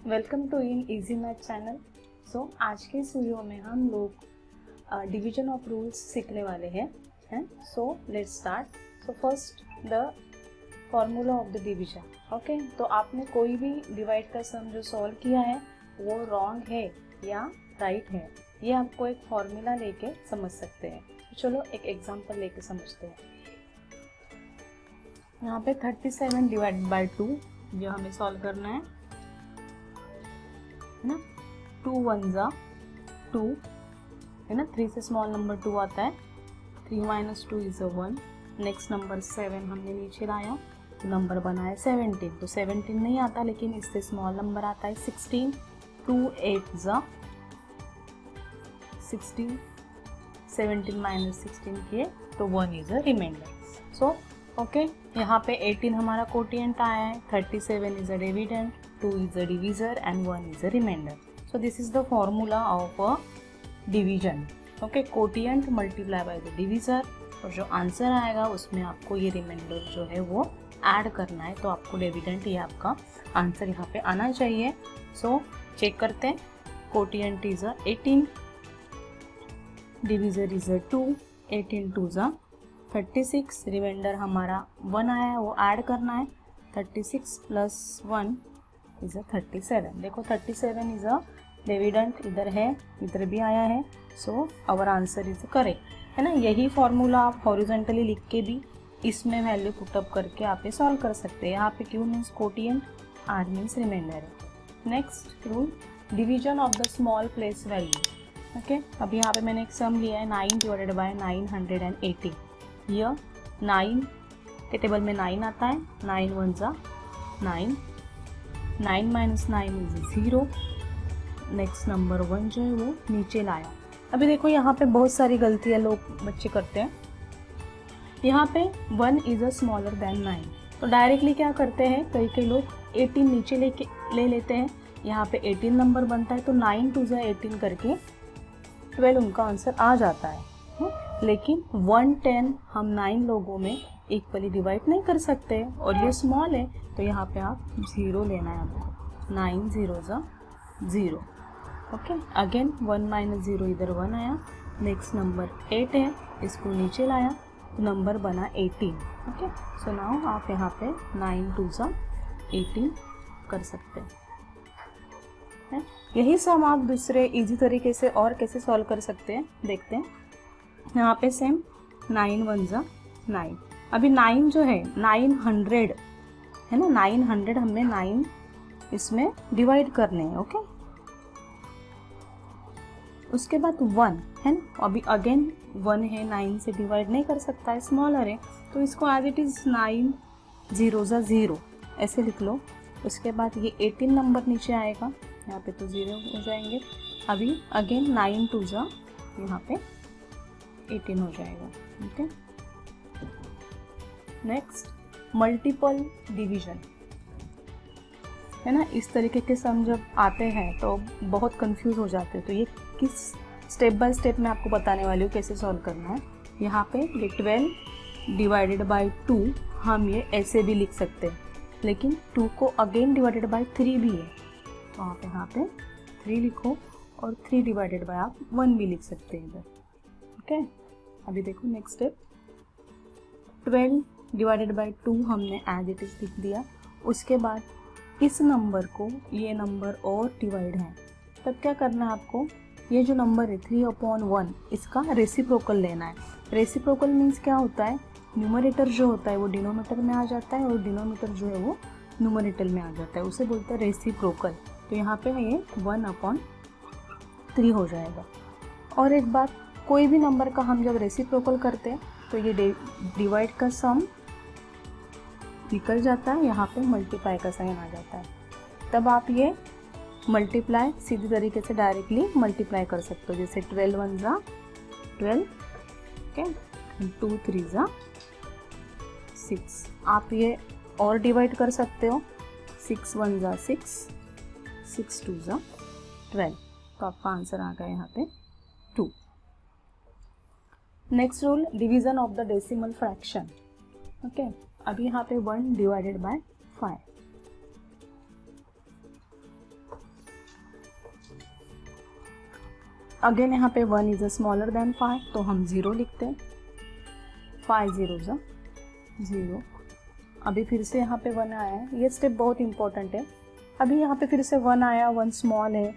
Welcome to in easy math channel. आज के इस वीडियो में हम लोग डिवीजन ऑफ रूल्स सीखने वाले हैं। So let's start. First the formula of the division. Okay, तो आपने कोई भी डिवाइड का सम जो सॉल्व किया है वो रॉन्ग है या राइट है, ये आपको एक फॉर्मूला लेके समझ सकते हैं। तो चलो एक एग्जांपल लेके समझते हैं। यहाँ पे 37 डिवाइडेड बाय 2 जो हमें सॉल्व करना है ना। 2 1 जा 2 है ना, 3 से स्मॉल नंबर 2 आता है। 3 माइनस 2 इज 1। नेक्स्ट नंबर 7 हमने नीचे लाया तो नंबर बना है 17। तो 17 नहीं आता, लेकिन इससे स्मॉल नंबर आता है 16। 2 8 जा 16। 17 माइनस 16 किए तो 1 is a remainder. So okay, यहाँ पे 18 हमारा कोटिएंट आया है, 37 is a dividend, 2 is a divisor and 1 is a remainder. So this is the formula of a division. Okay, quotient multiply by the divisor, और जो answer आएगा उसमें आपको ये रिमाइंडर जो है वो ऐड करना है। तो आपको डिविडेंड ये आपका आंसर यहाँ पे आना चाहिए। सो चेक करते हैं। कोटिएंट इज 18, डिविजर इज 2, 18 2 जा 36, रिमाइंडर हमारा 1 आया है वो ऐड करना है। 36 प्लस 1 इज 37। देखो 37 इज अ डिविडेंड, इधर है इधर भी आया है। So our answer is correct, है ना। यही फॉर्मूला आप हॉरिजॉन्टली लिख के भी इसमें वैल्यू पुटअप करके आप ये सॉल्व कर सकते हैं। यहाँ पे Q means quotient, R means remainder है। Next rule, division of the small place value. Okay, अभी यहाँ पे मैंने एक सम लिया है 9 डिवाइडेड बाय 980। यह 9 के टेबल में 9 आता है। 9 1 जा 9, 9 माइनस 9 इज 0। नेक्स्ट नंबर 1 जो है वो नीचे लाया। अभी देखो यहाँ पे बहुत सारी गलतियाँ लोग बच्चे करते हैं। यहाँ पे 1 इज अ स्मॉलर देन 9, तो डायरेक्टली क्या करते हैं, कई लोग 18 नीचे ले लेते हैं। यहाँ पे 18 नंबर बनता है तो 9 2 जा 18 करके 12 उनका आंसर आ जाता है। लेकिन 110 हम 9 लोगों में इक्वली डिवाइड नहीं कर सकते और ये स्मॉल है, तो यहाँ पे आप 0 लेना है आपको। 9 0 जा 0। ओके, अगेन 1 माइनस 0 इधर 1 आया। नेक्स्ट नंबर 8 है, इसको नीचे लाया तो नंबर बना 18। ओके, सो नाउ आप यहाँ पे 9 2 जा 18 कर सकते हैं। यही सम आप दूसरे इजी तरीके से और कैसे सॉल्व कर सकते हैं देखते हैं। यहाँ पे सेम 9 1 जा 9। अभी 9 जो है 900 है ना, 900 हमें 9 इसमें डिवाइड करने हैं। ओके, उसके बाद 1 है ना, अभी अगेन 1 है, 9 से डिवाइड नहीं कर सकता है, स्मॉलर है, तो इसको एज इट इज़ 9 0 जा 0 ऐसे लिख लो। उसके बाद ये 18 नंबर नीचे आएगा, यहाँ पे तो 0 हो जाएंगे। अभी अगेन 9 2 जा यहाँ पे 18 हो जाएगा। ओके, नेक्स्ट मल्टीपल डिवीजन, है ना। इस तरीके के सम जब आते हैं तो बहुत कंफ्यूज हो जाते हैं, तो ये किस स्टेप बाय स्टेप मैं आपको बताने वाली हूँ कैसे सॉल्व करना है। यहाँ पे ये 12 डिवाइडेड बाय 2 हम ये ऐसे भी लिख सकते हैं, लेकिन 2 को अगेन डिवाइडेड बाय 3 भी है, तो आप यहाँ पे 3 लिखो और 3 डिवाइडेड बाय आप 1 भी लिख सकते हैं इधर। ओके, अभी देखो नेक्स्ट स्टेप, 12 डिवाइडेड बाय 2 हमने एज इट इज लिख दिया। उसके बाद इस नंबर को ये नंबर और डिवाइड है, तब क्या करना है आपको, ये जो नंबर है 3/1 इसका रेसिप्रोकल लेना है। रेसिप्रोकल मीन्स क्या होता है, न्यूमरेटर जो होता है वो डिनोमिनेटर में आ जाता है और डिनोमिनेटर जो है वो न्यूमरेटर में आ जाता है, उसे बोलते हैं रेसिप्रोकल। तो यहाँ पे ये 1/3 हो जाएगा। और एक बात, कोई भी नंबर का हम जब रेसिप्रोकल करते हैं तो ये डिवाइड का सम निकल जाता है, यहाँ पे मल्टीप्लाई का साइन आ जाता है, तब आप ये मल्टीप्लाई सीधी तरीके से डायरेक्टली मल्टीप्लाई कर सकते हो। जैसे 12 1 जा 12, ओके, 2 3 जा 6। आप ये और डिवाइड कर सकते हो, 6 1 जा 6, 6 2 जा 12, तो आपका आंसर आ गया यहाँ पे 2। Next rule, division of the decimal fraction. Okay, अभी यहाँ पे 1 डिवाइडेड बाय 5। अगेन यहाँ पे 1 इज़ स्मॉलर देन 5, तो हम 0 लिखते हैं। 5 0 0। अभी फिर से यहाँ पे 1 आया है, ये स्टेप बहुत इंपॉर्टेंट है। अभी यहाँ पे फिर से 1 आया, 1 स्मॉल है,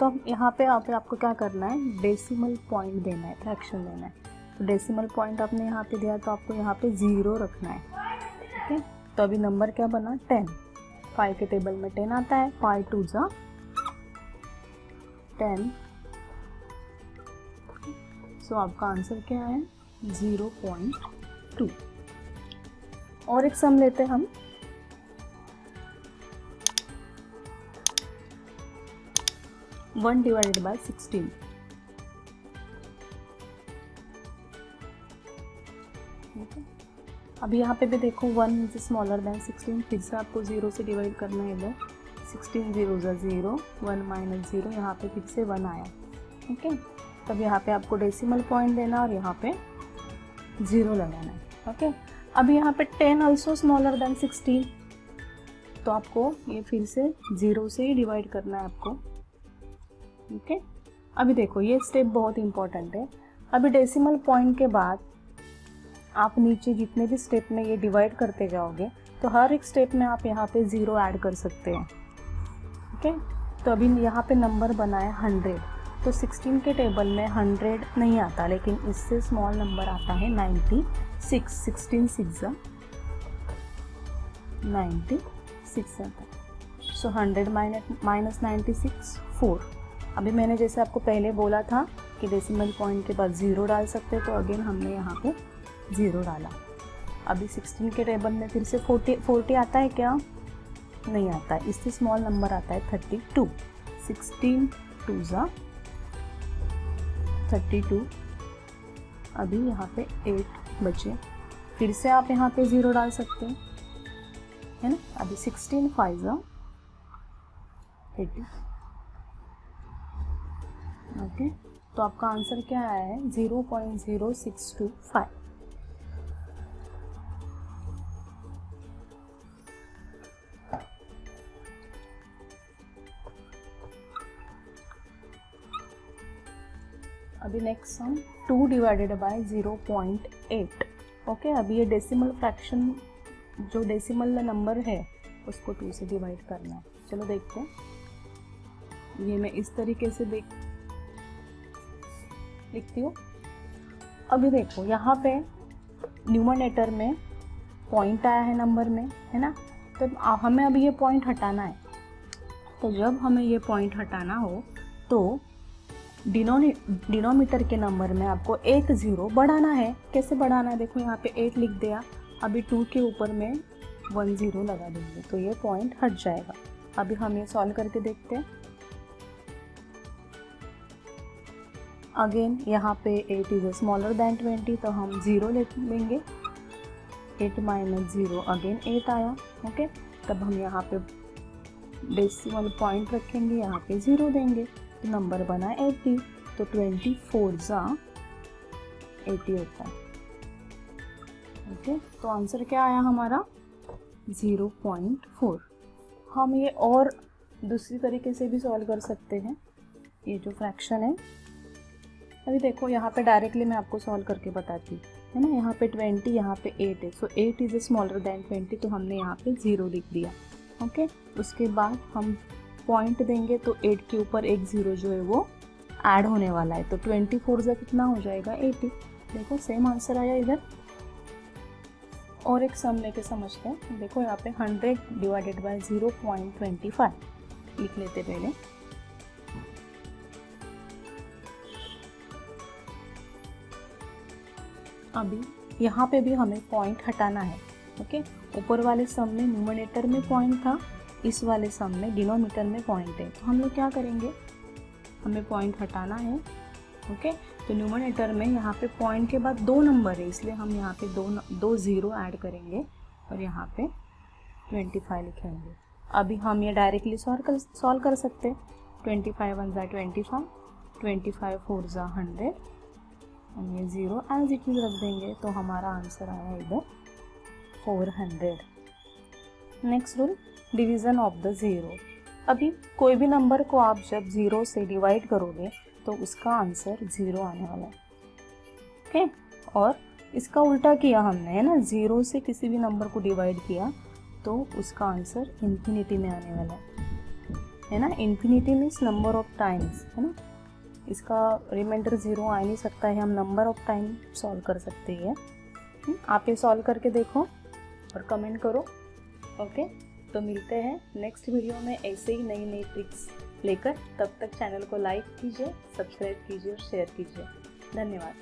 तो यहाँ पे आपको क्या करना है, डेसिमल पॉइंट देना है, फ्रैक्शन देना है। तो डेसिमल पॉइंट आपने यहाँ पे दिया, तो आपको यहाँ पे 0 रखना है। ठीक है, तो अभी नंबर क्या बना, 10। 5 के टेबल में 10 आता है, 5 2 10। सो आपका आंसर क्या है, 0.2। और एक सम लेते हैं हम। One divided by 16। अभी यहाँ पे भी देखो 1 इज स्मॉलर देन 16, फिर से आपको 0 से डिवाइड करना है इधर। 16 0 0, 1 माइनस 0, यहाँ पे फिर से 1 आया। ठीक है, तब यहाँ पे आपको डेसिमल पॉइंट देना और यहाँ पे 0 लगाना है। ओके, अभी यहाँ पे 10 ऑल्सो स्मॉलर देन 16, तो आपको ये फिर से 0 से ही डिवाइड करना है आपको। ओके, अभी देखो ये स्टेप बहुत इंपॉर्टेंट है। अभी डेसिमल पॉइंट के बाद आप नीचे जितने भी स्टेप में ये डिवाइड करते जाओगे, तो हर एक स्टेप में आप यहाँ पे 0 ऐड कर सकते हैं। ओके, तो अभी यहाँ पे नंबर बना है 100, तो 16 के टेबल में 100 नहीं आता, लेकिन इससे स्मॉल नंबर आता है 96। 16 6 96 आता है। सो 100 माइनस 96 4। अभी मैंने जैसे आपको पहले बोला था कि डेसिमल पॉइंट के बाद 0 डाल सकते, तो अगेन हमने यहाँ पे 0 डाला। अभी 16 के टेबल में फिर से 40 आता है क्या, नहीं आता है, इससे स्मॉल नंबर आता है 32। 16 2 32। अभी यहाँ पे 8 बचे, फिर से आप यहाँ पे 0 डाल सकते हैं, है ना। अभी 16 5 80। ओके, तो आपका आंसर क्या आया है, 0.0625। अभी next sum 2 divided by 0.8। Okay, अभी ये डेसिमल फ्रैक्शन जो डेसिमल नंबर है उसको 2 से डिवाइड करना है। चलो देखते हैं, ये मैं इस तरीके से लिखती हूँ। अभी देखो यहाँ पे न्यूमरेटर में पॉइंट आया है नंबर में, है ना, तो हमें अभी ये पॉइंट हटाना है। तो जब हमें ये पॉइंट हटाना हो तो डिनोमीटर के नंबर में आपको एक 0 बढ़ाना है। कैसे बढ़ाना है, देखो यहाँ पे 8 लिख दिया, अभी 2 के ऊपर में 1 0 लगा देंगे, तो ये पॉइंट हट जाएगा। अभी हम ये सॉल्व करके देखते हैं। अगेन यहाँ पे 8 इज स्मॉलर देन 20, तो हम 0 लेंगे। 8 माइनस 0, अगेन 8 आया। ओके, तब हम यहाँ पे डेसिमल पॉइंट रखेंगे, यहाँ पे 0 देंगे, तो नंबर बना 80। तो 24 80 होता है। ओके, तो आंसर क्या आया हमारा, 0.4। हम ये और दूसरी तरीके से भी सॉल्व कर सकते हैं, ये जो फ्रैक्शन है। अभी देखो यहाँ पे डायरेक्टली मैं आपको सॉल्व करके बताती हूँ, है ना। यहाँ पे 20, यहाँ पे 8 है, सो 8 इज स्मॉलर देन 20, तो हमने यहाँ पे 0 लिख दिया। ओके, उसके बाद हम पॉइंट देंगे, तो 8 के ऊपर एक 0 जो है वो ऐड होने वाला है, तो 24 से कितना हो जाएगा, 80। देखो सेम आंसर आया इधर। और एक सम लेके समझते हैं। देखो यहाँ पे 100 डिवाइडेड बाय 0.25 लिख लेते पहले। अभी यहाँ पे भी हमें पॉइंट हटाना है। ओके, ऊपर वाले सम में न्यूमरेटर में पॉइंट था, इस वाले सम में डिनोमीटर में पॉइंट है, तो हम लोग क्या करेंगे, हमें पॉइंट हटाना है। ओके, तो न्यूमरेटर में यहाँ पे पॉइंट के बाद 2 नंबर है, इसलिए हम यहाँ पे दो 0 ऐड करेंगे और यहाँ पे 25 लिखेंगे। अभी हम ये डायरेक्टली सॉल्व कर सकते हैं। 25 1 ज़ा 25, 25 4 ज़ा 100, हम ये 0 एज इट इज रख देंगे, तो हमारा आंसर आया इधर 400। Next rule, division of the 0। अभी कोई भी नंबर को आप जब 0 से डिवाइड करोगे तो उसका आंसर 0 आने वाला है। ओके, और इसका उल्टा किया हमने, है ना, 0 से किसी भी नंबर को डिवाइड किया तो उसका आंसर इन्फिनिटी में आने वाला है ना। Infinity means number of times, है ना। इसका रिमाइंडर 0 आ नहीं सकता है, हम नंबर ऑफ टाइम सॉल्व कर सकते हैं। आप ये सॉल्व करके देखो और कमेंट करो। ओके, तो मिलते हैं नेक्स्ट वीडियो में ऐसे ही नई नई ट्रिक्स लेकर। तब तक चैनल को लाइक कीजिए, सब्सक्राइब कीजिए और शेयर कीजिए। धन्यवाद।